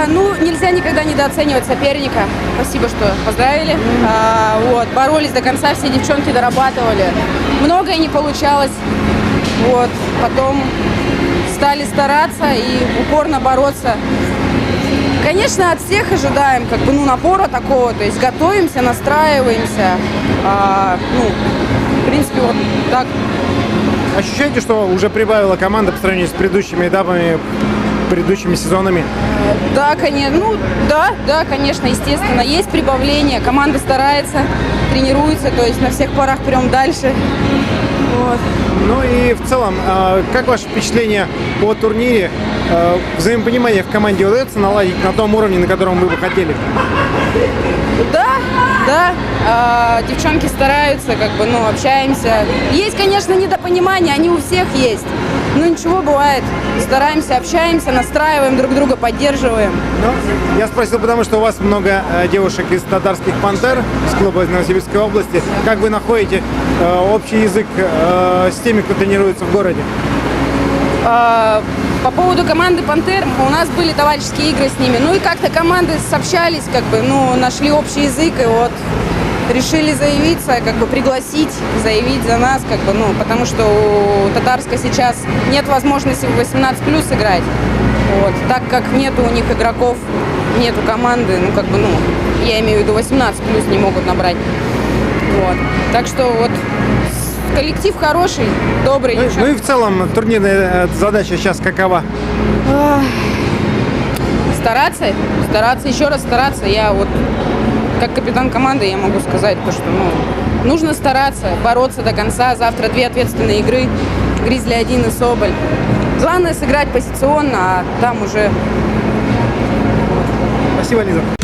Ну, нельзя никогда недооценивать соперника. Спасибо, что поздравили. Вот, боролись до конца, все девчонки дорабатывали. Многое не получалось. Вот, потом стали стараться и упорно бороться. Конечно, от всех ожидаем напора такого, то есть готовимся, настраиваемся. В принципе, вот так. Ощущаете, что уже прибавила команда по сравнению с предыдущими этапами, предыдущими сезонами? Да, конечно. Да, конечно, естественно. Есть прибавление. Команда старается, тренируется, то есть на всех парах прям дальше. Вот. Ну и в целом, как ваше впечатление о турнире? Взаимопонимание в команде удается наладить на том уровне, на котором вы бы хотели? Да. Девчонки стараются, общаемся. Есть, конечно, недопонимания, они у всех есть. Но ничего, бывает. Стараемся, общаемся, настраиваем друг друга, поддерживаем. Я спросил, потому что у вас много девушек из татарских «Пантер», с клуба из Новосибирской области. Как вы находите общий язык с теми, кто тренируется в городе? По поводу команды «Пантер», у нас были товарищеские игры с ними. Ну и как-то команды сообщались, нашли общий язык, и вот решили заявиться, пригласить, заявить за нас, потому что у Татарска сейчас нет возможности в 18+ играть. Вот. Так как нету у них игроков, нету команды, я имею в виду 18+ не могут набрать. Вот. Так что вот коллектив хороший, добрый. Ну и в целом турнирная задача сейчас какова? Стараться, еще раз стараться. Я вот как капитан команды я могу сказать, что нужно стараться, бороться до конца. Завтра 2 ответственные игры. Гризли-1 и Соболь. Главное сыграть позиционно, а там уже... Спасибо, Лиза.